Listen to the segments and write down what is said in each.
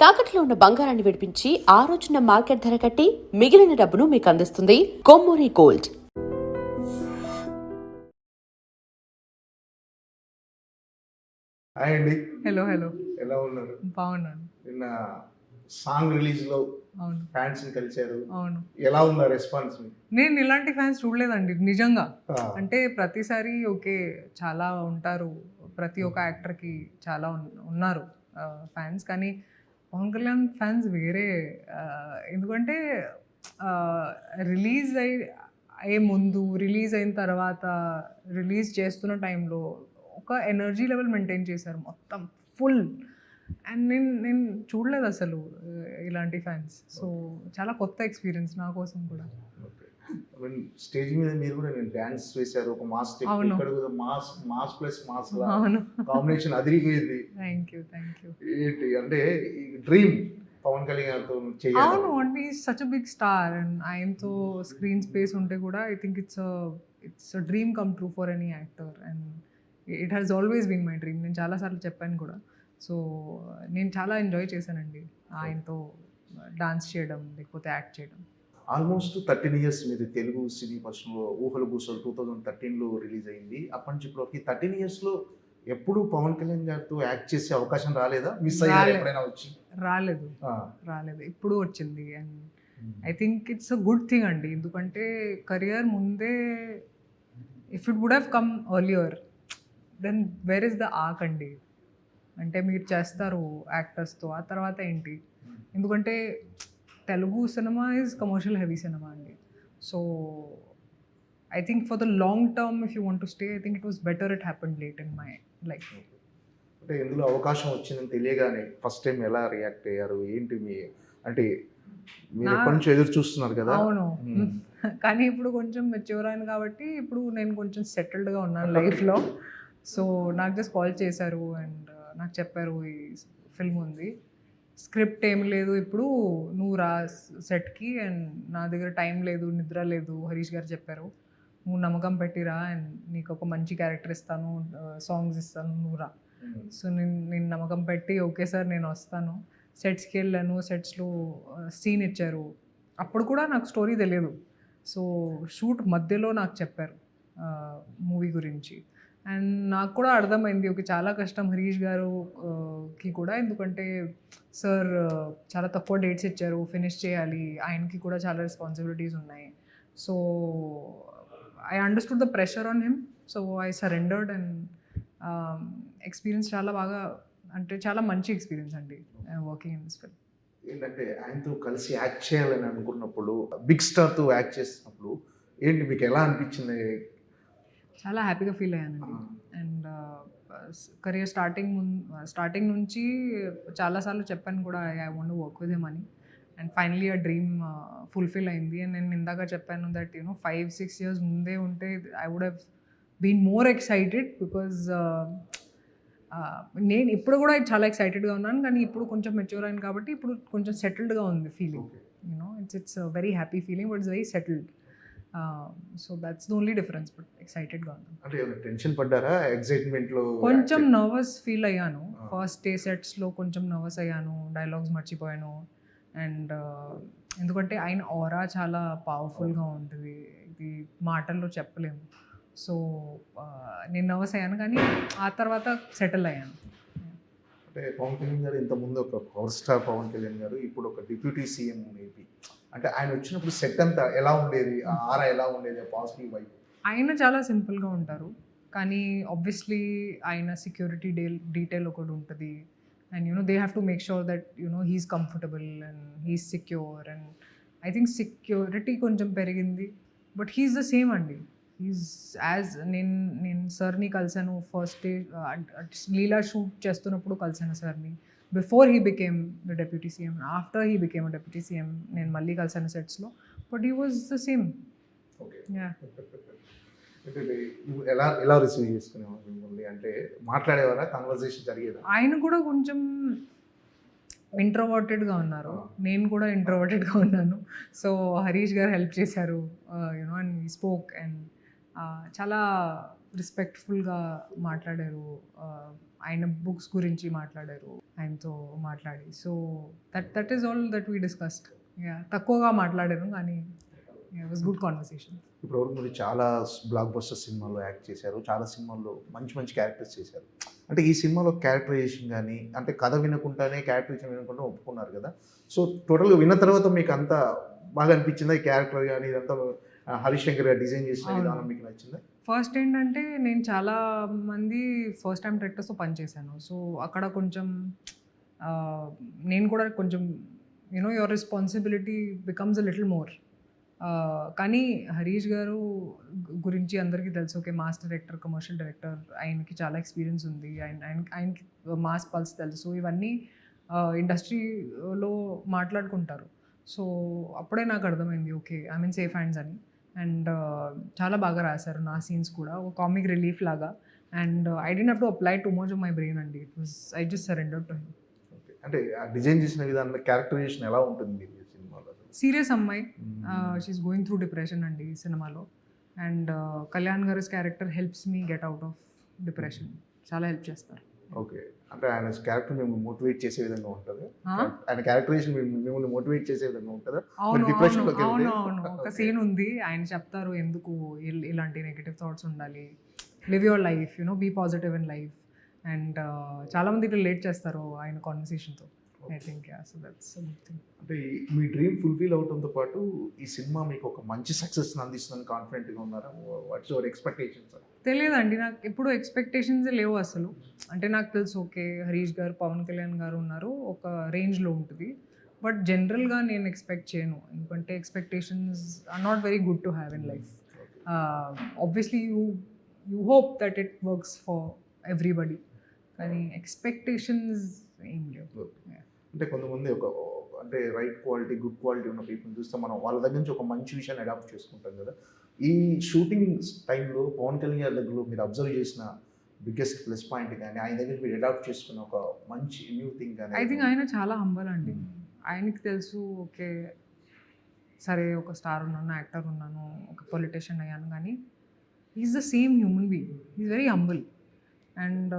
తాకట్లో ఉన్న బంగారాన్ని విడిపించి ఆ రోజున మార్కెట్ ధర కట్టి మిగిలిన డబ్బును మీకు అందిస్తుంది కొమ్మూరి గోల్డ్. హాయ్ అండి. హలో ఎలా ఉన్నారు? బాగున్నాను. నిన్న సాంగ్ రిలీజ్ లో అవును ఫ్యాన్స్ ని కలిశారు. అవును ఎలా ఉందా రెస్పాన్స్? నేను ఇలాంటి ఫ్యాన్స్ చూడలేదండి నిజంగా. అంటే ప్రతిసారి ఓకే చాలా ఉంటారు, ప్రతి ఒక్క యాక్టర్కి చాలా ఉన్నారు ఫ్యాన్స్, కానీ పవన్ కళ్యాణ్ ఫ్యాన్స్ వేరే. ఎందుకంటే రిలీజ్ అయ్యే ముందు, రిలీజ్ అయిన తర్వాత, రిలీజ్ చేస్తున్న టైంలో ఒక ఎనర్జీ లెవెల్ మెయింటైన్ చేశారు మొత్తం ఫుల్. అండ్ నేను చూడలేదు అసలు ఇలాంటి ఫ్యాన్స్. సో చాలా కొత్త ఎక్స్పీరియన్స్ నా కోసం కూడా. స్టేజ్ మీద మీరు కూడా నేను డాన్స్ వేశారు, ఒక మాస్ స్టెప్, ఇక్కడ కూడా మాస్ ప్లస్ మాస్ కాంబినేషన్ అదిరిపోయింది. Thank you. ఏంటి అంటే డ్రీమ్ పవన్ కళ్యాణ్ తో చేయాలి. అవును, అంటే such a big star and ఆయనతో స్క్రీన్ స్పేస్ ఉంటే కూడా I think it's a dream come true for any actor. And it has always been my dream. నేను చాలాసార్లు చెప్పాను కూడా. సో నేను చాలా ఎంజాయ్ చేశానండి ఆయనతో డాన్స్ చేయడం, లేకపోతే యాక్ట్ చేయడం. ఆల్మోస్ట్ 13 years మీరు తెలుగు సినీ పరిశ్రమలో ఊహలు గూసలు 2013లో రిలీజ్ అయింది. అప్పటి నుంచి ఇప్పుడు 13 years లో ఎప్పుడు పవన్ కళ్యాణ్ గారితో యాక్ట్ చేసే అవకాశం రాలేదా? మిస్ అయ్యారు ఎప్పుడైనా వచ్చి? రాలేదు, ఇప్పుడు వచ్చింది. And I think it's a good thing అండి. ఎందుకంటే కెరియర్ ముందే, if it would have come earlier then where is the arc అండి. అంటే మీరు చేస్తారు యాక్టర్స్తో, ఆ తర్వాత ఏంటి? ఎందుకంటే Telugu cinema is commercial heavy cinema అండి. So I think for the long term if you want to stay, I think it was better it happened late in my life. అంటే ఎందులో అవకాశం వచ్చిందని తెలియగానే ఫస్ట్ టైం ఎలా రియాక్ట్ అయ్యారు? ఏంటి మీ అంటే మీరు ఎప్పటి నుంచి ఎదురు చూస్తున్నారు కదా? అవును, కానీ ఇప్పుడు కొంచెం మెచ్యూర్ అయింది కాబట్టి ఇప్పుడు నేను కొంచెం సెటిల్డ్గా ఉన్నాను లైఫ్లో. సో నాకు జస్ట్ కాల్ చేశారు అండ్ నాకు చెప్పారు ఈ ఫిల్మ్ ఉంది, స్క్రిప్ట్ ఏం లేదు, ఇప్పుడు నువ్వు రా సెట్కి, అండ్ నా దగ్గర టైం లేదు, నిద్ర లేదు, హరీష్ గారు చెప్పారు, నువ్వు నమ్మకం పెట్టిరా అండ్ నీకు ఒక మంచి క్యారెక్టర్ ఇస్తాను, సాంగ్స్ ఇస్తాను, నువ్వు రా. సో నేను నమ్మకం పెట్టి ఓకే సార్ నేను వస్తాను. సెట్స్కి వెళ్ళాను, సెట్స్లో సీన్ ఇచ్చారు. అప్పుడు కూడా నాకు స్టోరీ తెలియదు. సో షూట్ మధ్యలో నాకు చెప్పారు మూవీ గురించి. అండ్ నాకు కూడా అర్థమైంది ఓకే చాలా కష్టం హరీష్ గారుకి కూడా, ఎందుకంటే సార్ చాలా తక్కువ డేట్స్ ఇచ్చారు, ఫినిష్ చేయాలి, ఆయనకి కూడా చాలా రెస్పాన్సిబిలిటీస్ ఉన్నాయి. So I understood the pressure on him. So I surrendered and experience చాలా బాగా, అంటే చాలా మంచి ఎక్స్పీరియన్స్ అండి వర్కింగ్ ఇన్ దిస్ ఫిల్మ్. ఏంటంటే ఆయనతో కలిసి యాక్ట్ చేయాలని అనుకున్నప్పుడు, బిగ్ స్టార్తో యాక్ట్ చేసినప్పుడు ఏంటి మీకు ఎలా అనిపించింది? చాలా హ్యాపీగా ఫీల్ అయ్యానండి. అండ్ కెరియర్ స్టార్టింగ్ నుంచి చాలాసార్లు చెప్పాను కూడా I want to work with him అని. అండ్ ఫైనలీ ఆ డ్రీమ్ ఫుల్ఫిల్ అయింది. అండ్ నేను ఇందాక చెప్పాను దట్ 5-6 years ముందే ఉంటే I would have been more excited, because నేను ఇప్పుడు కూడా చాలా ఎక్సైటెడ్గా ఉన్నాను, కానీ ఇప్పుడు కొంచెం మెచ్యూర్ అయింది కాబట్టి ఇప్పుడు కొంచెం సెటిల్డ్గా ఉంది feeling. It's very happy feeling, but it's very settled. So that's the only difference. But ఎక్సైటెడ్గా ఉన్నాను. అంటే టెన్షన్ పడ్డారా? ఎక్సైట్మెంట్లో కొంచెం నర్వస్ ఫీల్ అయ్యాను. ఫస్ట్ డే సెట్స్లో కొంచెం నర్వస్ అయ్యాను, డైలాగ్స్ మర్చిపోయాను. అండ్ ఎందుకంటే ఆయన ఆరా చాలా పవర్ఫుల్గా ఉంటుంది, ఇది మాటల్లో చెప్పలేము. సో నేను నర్వస్ అయ్యాను, కానీ ఆ తర్వాత సెటిల్ అయ్యాను. అంటే పవన్ కళ్యాణ్ గారు ఇంతకుముందు ఒక పవర్ స్టార్ పవన్ కళ్యాణ్ గారు, ఇప్పుడు ఒక డిప్యూటీ సీఎం ఏపీ. అంటే ఆయన వచ్చినప్పుడు సెట్ అంతా ఎలా ఉండేది? ఆరా ఎలా ఉండేది? Positive vibe? ఆయన చాలా సింపుల్గా ఉంటారు, కానీ ఆబ్వియస్లీ ఆయన సెక్యూరిటీ డీటెయిల్ ఒకటి ఉంటుంది. And they have to make sure that he's comfortable and he's secure. And I think security కొంచెం పెరిగింది, బట్ హీస్ ద సేమ్ అండి. హీస్ నేను సార్ని కలిసాను ఫస్ట్ డే లీలా షూట్ చేస్తున్నప్పుడు కలిసాను సార్ని, before he became the deputy CM. After he became deputy CM నేను మళ్ళీ కలిసాను సెట్స్లో, but he was the same. ఎలా రిసీవ్ చేసుకునేవారు మిమ్మల్ని? అంటే మాట్లాడేవారా? కన్వర్సేషన్ జరిగేదా? ఆయన కూడా కొంచెం ఇంట్రోవర్టెడ్గా ఉన్నారు, నేను కూడా ఇంట్రోవర్టెడ్గా ఉన్నాను. సో హరీష్ గారు హెల్ప్ చేశారు, అండ్ స్పోక్. అండ్ చాలా రెస్పెక్ట్ఫుల్గా మాట్లాడారు, ఆయన బుక్స్ గురించి మాట్లాడారు. ఆయనతో మాట్లాడి. So that is all that we discussed. తక్కువగా మాట్లాడాను కానీ ఇట్ వాస్ గుడ్ కాన్వర్సేషన్. ఇప్పటివరకు మీరు చాలా బ్లాక్ బస్టర్ సినిమాల్లో యాక్ట్ చేశారు, చాలా సినిమాల్లో మంచి మంచి క్యారెక్టర్స్ చేశారు. అంటే ఈ సినిమాలో క్యారెక్టరైజేషన్ కానీ, అంటే కథ వినకుండానే క్యారెక్టరైజేషన్ వినకుండా ఒప్పుకున్నారు కదా. సో టోటల్గా విన్న తర్వాత మీకు అంతా బాగా అనిపించిందా ఈ క్యారెక్టర్ కానీ ఇదంతా? హరీష్ శంకర్ గారు డిజైన్ చేసిన విధానం మీకు నచ్చిందా? ఫస్ట్ ఏంటంటే నేను చాలా మంది ఫస్ట్ టైం డైరెక్టర్స్తో పనిచేశాను. సో అక్కడ కొంచెం నేను కూడా కొంచెం your responsibility becomes a little more. కానీ హరీష్ గారు గురించి అందరికీ తెలుసు. Okay, mass director, commercial director, ఆయనకి చాలా ఎక్స్పీరియన్స్ ఉంది. ఆయనకి మాస్ పల్స్ తెలుసు. ఇవన్నీ ఇండస్ట్రీలో మాట్లాడుకుంటారు. సో అప్పుడే నాకు అర్థమైంది okay I mean safe hands అని. అండ్ చాలా బాగా రాశారు నా సీన్స్ కూడా, ఒక కామిక్ రిలీఫ్ లాగా. And I don't have to apply too much of my brain అండి. It was I just surrender to him. అంటే డిజైన్ చేసిన విధానంలో క్యారెక్టరైజేషన్ ఎలా ఉంటుంది సినిమాలో? సీరియస్ అమ్మాయి, షీఈస్ గోయింగ్ త్రూ డిప్రెషన్ అండి ఈ సినిమాలో. అండ్ కళ్యాణ్ గారి character helps me get out of depression. చాలా హెల్ప్ చేస్తారు. ఓకే, అంటే ఆయన క్యారెక్టర్ మిమ్మల్ని మోటివేట్ చేసే విధంగా ఉంటుంది. ఆయన క్యారెక్టరైజేషన్ మిమ్మల్ని మోటివేట్ చేసే విధంగా ఉంటుందా? అవును డిప్రెషన్ అవును అవును. ఒక సీన్ ఉంది, ఆయన చెప్తారు ఎందుకు ఇలాంటి నెగిటివ్ థాట్స్ ఉండాలి, live your life, be positive in life. And చాలా మంది రిలేట్ చేస్తారు ఆయన కాన్వర్సేషన్తో. I think so that's a good thing. అంటే మీ డ్రీమ్ ఫుల్ఫిల్ అవడంతో పాటు ఈ సినిమా మీకు ఒక మంచి సక్సెస్ని అందిస్తుందని కాన్ఫిడెంట్గా ఉన్నారా? What's your expectations? తెలియదండి, నాకు ఎప్పుడు ఎక్స్పెక్టేషన్స్ లేవు అసలు. అంటే నాకు తెలుసు ఓకే హరీష్ గారు, పవన్ కళ్యాణ్ గారు ఉన్నారు, ఒక రేంజ్లో ఉంటుంది. బట్ జనరల్గా నేను ఎక్స్పెక్ట్ చేయను, ఎందుకంటే expectations are not very good to have in life. Obviously you hope that it works for everybody, కానీ ఎక్స్పెక్టేషన్స్ ఏం లేవు. అంటే కొంతమంది అంటే రైట్ క్వాలిటీ, గుడ్ క్వాలిటీ ఉన్న పీపుల్ చూస్తే మనం వాళ్ళ దగ్గర నుంచి ఒక మంచి విషయాన్ని అడాప్ట్ చేసుకుంటాం కదా. ఈ షూటింగ్ టైంలో పవన్ కళ్యాణ్ గారి దగ్గర మీరు అబ్జర్వ్ చేసిన బిగ్గెస్ట్ ప్లస్ పాయింట్ కానీ, ఆయన దగ్గర మీరు అడాప్ట్ చేసుకున్న ఒక మంచి న్యూ థింగ్ కానీ? ఐ థింక్ ఆయన చాలా హంబల్ అండి. ఆయనకి తెలుసు ఓకే సరే ఒక స్టార్ ఉన్నాను, యాక్టర్ ఉన్నాను, ఒక పొలిటీషియన్ అయ్యాను, కానీ is the same human being. Is very humble. And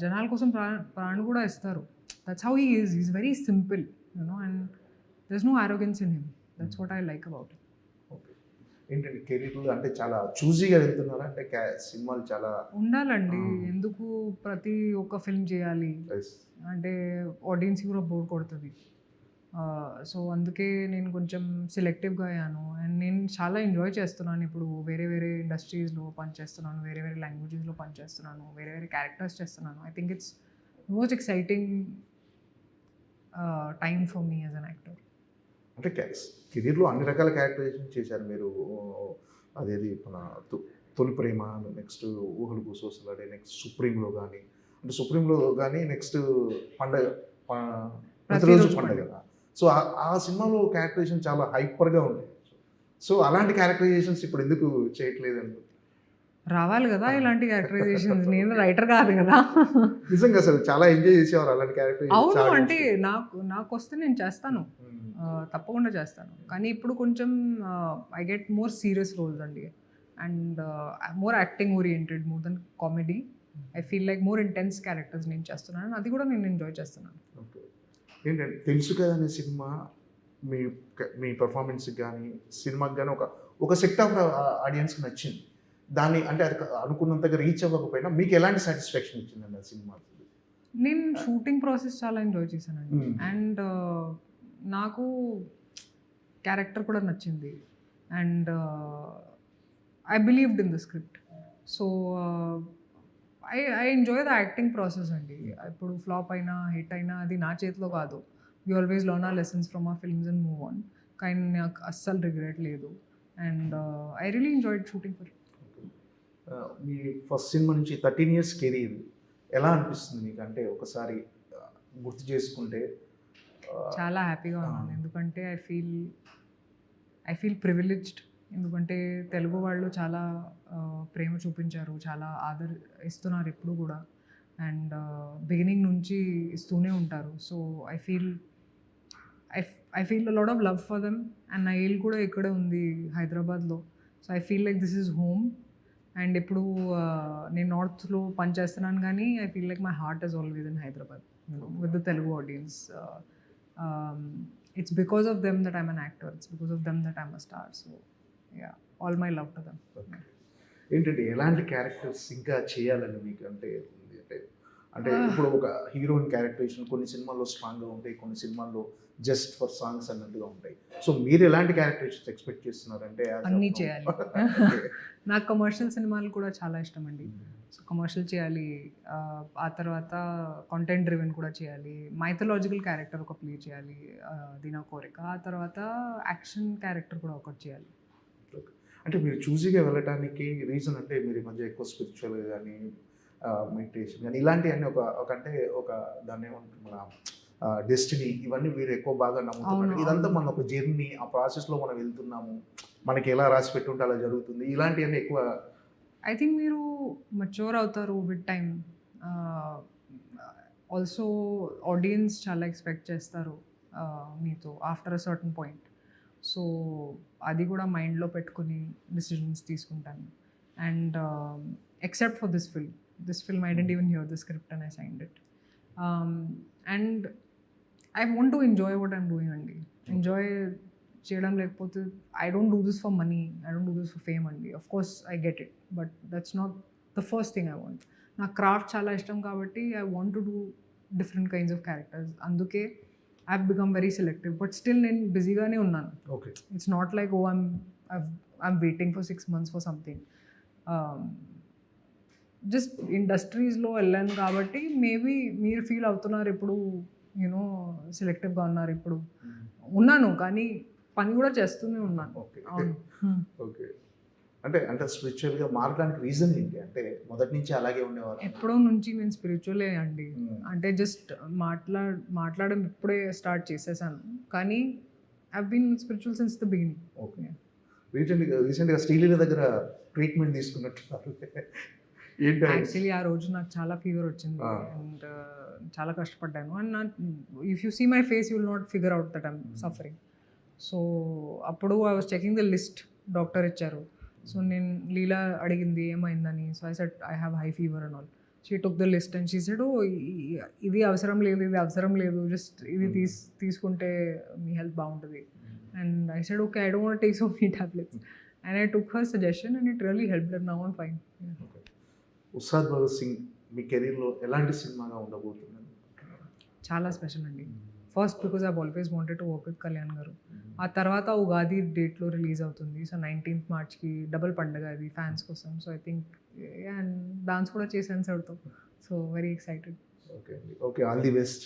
జనాల కోసం ప్రాణం కూడా ఇస్తారు. That's how he is. Is very simple and there is no arrogance in him. That's what I like about him. Okay, ఏంటంటే కెరీర్లో అంటే చాలా చూజీగా వెళ్తున్నారా? అంటే సినిమాలు చాలా ఉండాలండి, ఎందుకు ప్రతి ఒక్క ఫిల్మ్ చేయాలి Yes. అంటే ఆడియన్స్కి కూడా బోర్ కొడుతుంది. సో అందుకే నేను కొంచెం సెలెక్టివ్గా అయ్యాను. అండ్ నేను చాలా ఎంజాయ్ చేస్తున్నాను ఇప్పుడు. వేరే వేరే ఇండస్ట్రీస్లో పనిచేస్తున్నాను, వేరే వేరే లాంగ్వేజెస్లో పనిచేస్తున్నాను, వేరే వేరే క్యారెక్టర్స్ చేస్తున్నాను. I think it's most exciting time for me as an actor. అంటే కెరీర్లో అన్ని రకాల క్యారెక్టరైజేషన్ చేశారు మీరు. అదేది మన తొలి ప్రేమ, నెక్స్ట్ ఊహలు గుసగుసలాడే, నెక్స్ట్ సుప్రీంలో కానీ, అంటే సుప్రీంలో కానీ నెక్స్ట్ పండగ, ప్రతిరోజు పండగ. సో ఆ సినిమాలో క్యారెక్టరైజేషన్ చాలా హైపర్గా ఉండేది. సో అలాంటి క్యారెక్టరైజేషన్స్ ఇప్పుడు ఎందుకు చేయట్లేదండి? రావాలి కదా ఇలాంటి క్యారెక్టరైజేషన్స్. నేను రైటర్ కాదు కదా. నిజంగా అసలు చాలా ఎంజాయ్ చేసేవారు అలాంటి అవును, క్యారెక్టరైజేషన్. అంటే నాకు వస్తే నేను చేస్తాను, తప్పకుండా చేస్తాను. కానీ ఇప్పుడు కొంచెం I get more serious roles అండి. And more acting oriented more then comedy. I feel like more intense characters నేను చేస్తున్నాను, అది కూడా నేను ఎంజాయ్ చేస్తున్నాను. ఓకే, ఏంటంటే తెలుసు కదా అనే సినిమా మీ పర్ఫార్మెన్స్కి కానీ సినిమాకి కానీ ఒక సెక్ట్ ఆఫ్ ఆడియన్స్కి నచ్చింది. దాన్ని అంటే అది అనుకున్నంతగా రీచ్ అవ్వకపోయినా మీకు ఎలాంటి సాటిస్ఫాక్షన్ ఇచ్చిందండి ఆ సినిమా? నేను షూటింగ్ ప్రాసెస్ చాలా ఎంజాయ్ చేశానండి. అండ్ నాకు క్యారెక్టర్ కూడా నచ్చింది. And I believed in the script. So I enjoy the acting process అండి. ఇప్పుడు ఫ్లాప్ అయినా హిట్ అయినా అది నా చేతిలో కాదు. You always learn our lessons from our films and move on. కానీ నాకు అస్సలు రిగ్రెట్ లేదు. And I really enjoyed shooting for. మీ ఫస్ట్ సినిమా నుంచి 13 years కెరీర్ ఎలా అనిపిస్తుంది మీకు? అంటే ఒకసారి గుర్తు చేసుకుంటే చాలా హ్యాపీగా ఉన్నాను. ఎందుకంటే ఐ ఫీల్ ప్రివిలేజ్డ్. ఎందుకంటే తెలుగు వాళ్ళు చాలా ప్రేమ చూపించారు, చాలా ఇస్తున్నారు ఎప్పుడు కూడా. అండ్ బిగినింగ్ నుంచి ఇస్తూనే ఉంటారు. So I feel lot of love for them. And నా ఇల్లు కూడా ఇక్కడే ఉంది, హైదరాబాద్లో. So I feel like this is home. And ఇప్పుడు నేను నార్త్లో పనిచేస్తున్నాను, కానీ I feel like my heart is always in Hyderabad. with the Telugu audience. It's because of them that I'm an actor. It's because of them that I'm a star. So yeah, all my love to them. ఏంటంటే ఎలాంటి characters ఇంకా చేయాలని మీకు అంటే ఉంది అంటే ఇప్పుడు ఒక హీరోయిన్ క్యారెక్టరేషన్ కొన్ని సినిమాల్లో స్ట్రాంగ్గా ఉంటాయి, కొన్ని సినిమాల్లో జస్ట్ ఫర్ సాంగ్స్ అన్నట్టుగా ఉంటాయి. సో మీరు ఎలాంటి క్యారెక్టరేషన్స్ ఎక్స్పెక్ట్ చేస్తున్నారంటే అన్నీ చేయాలి. నాకు కమర్షియల్ సినిమాలు కూడా చాలా ఇష్టం అండి. సో కమర్షియల్ చేయాలి, ఆ తర్వాత కాంటెంట్ డ్రివెన్ కూడా చేయాలి, మైథలాజికల్ క్యారెక్టర్ ఒక ప్లే చేయాలి, అది నా కోరిక. ఆ తర్వాత యాక్షన్ క్యారెక్టర్ కూడా ఒకటి చేయాలి. అంటే మీరు చూసిగా వెళ్ళటానికి రీజన్ అంటే మీరు ఈ మధ్య ఎక్కువ స్పిరిచువల్గా కానీ మెడిటేషన్ కానీ ఇలాంటివన్నీ ఒక అంటే ఒక దాన్ని ఏమంటారు మన డెస్టినీ, ఇవన్నీ మీరు ఎక్కువ బాగా నమ్ముతున్నారు. ఇదంతా మన ఒక జర్నీ, ఆ ప్రాసెస్లో మనం వెళ్తున్నాము, మనకి ఎలా రాసి పెట్టుంటే అలా జరుగుతుంది, ఇలాంటివన్నీ ఎక్కువ. ఐ థింక్ మీరు మెచ్యూర్ అవుతారు విత్ టైం. ఆల్సో ఆడియన్స్ చాలా ఎక్స్పెక్ట్ చేస్తారు మీతో after a certain point. So అది కూడా మైండ్లో పెట్టుకుని డిసిజన్స్ తీసుకుంటాను. And except for this film I didn't even hear the script and I signed it. And I want to enjoy what I'm doing అండి. Enjoy చేయడం, లేకపోతే I don't do this for money, I don't do this for fame అండి. Of course I get it, but that's not the first thing I want. నాకు craft చాలా ఇష్టం కాబట్టి I want to do different kinds of characters. అందుకే I've become very selective, but still నేను బిజీగానే ఉన్నాను. Okay, it's not like I'm waiting for 6 months for something. Just ఇండస్ట్రీస్లో వెళ్ళాను కాబట్టి మేబీ మీరు ఫీల్ అవుతున్నారు ఇప్పుడు యూనో సెలెక్టివ్గా ఉన్నారు. ఇప్పుడు ఉన్నాను కానీ పని కూడా చేస్తూనే ఉన్నాను. ఓకే అవును. ఓకే. అంటే స్పిరిచువల్గా మారడానికి రీజన్ ఏంటి? అంటే మొదటి నుంచి అలాగే ఉండేవారు? ఎప్పుడో నుంచి నేను స్పిరిచువలే అండి. అంటే జస్ట్ మాట్లాడడం ఇప్పుడే స్టార్ట్ చేసేసాను, కానీ I been spiritual since the beginning. Okay. రీసెంట్గా శ్రీలీల దగ్గర ట్రీట్మెంట్ తీసుకున్నట్టున్నారు, ఏంటి? యాక్చువల్లీ ఆ రోజు నాకు చాలా ఫీవర్ వచ్చింది అండ్ చాలా కష్టపడ్డాను. And if you see my face you will not figure out that I'm suffering. So అప్పుడు I was checking the list doctor ఇచ్చారు. సో నేను లీలా అడిగింది ఏమైందని. So I said I have high fever and all. She took the list and she said ఇది అవసరం లేదు, just ఇది తీసుకుంటే మీ హెల్త్ బాగుంటుంది. And I said okay, I don't want take so many tablets. And I took her suggestion and it really helped. Now I'm fine. Ustaad Bhagat Singh మీ కెరీర్లో ఎలాంటి సినిమాగా ఉండబోతుంది? చాలా స్పెషల్ అండి. First because I always wanted to work with Kalyan garu. ఆ తర్వాత ఉగాది డేట్లో రిలీజ్ అవుతుంది. సో 19th మార్చ్కి డబుల్ పండుగ అది ఫ్యాన్స్ కోసం. So I think and dance కూడా చేశాను సార్తో. So very excited. ఓకే అండి, okay, all the best.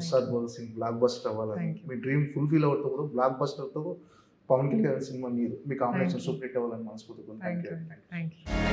Ustaad Bhagat Singh blockbuster అవ్వాలని, మీ డ్రీమ్ ఫుల్ఫిల్ అవుతుంది. బ్లాక్ బస్టర్తో పవన్ కళ్యాణ్ సినిమా మీ కాంబినేషన్ సూపర్ హిట్ అవ్వాలని మనస్ఫూర్తిగా. Thank you.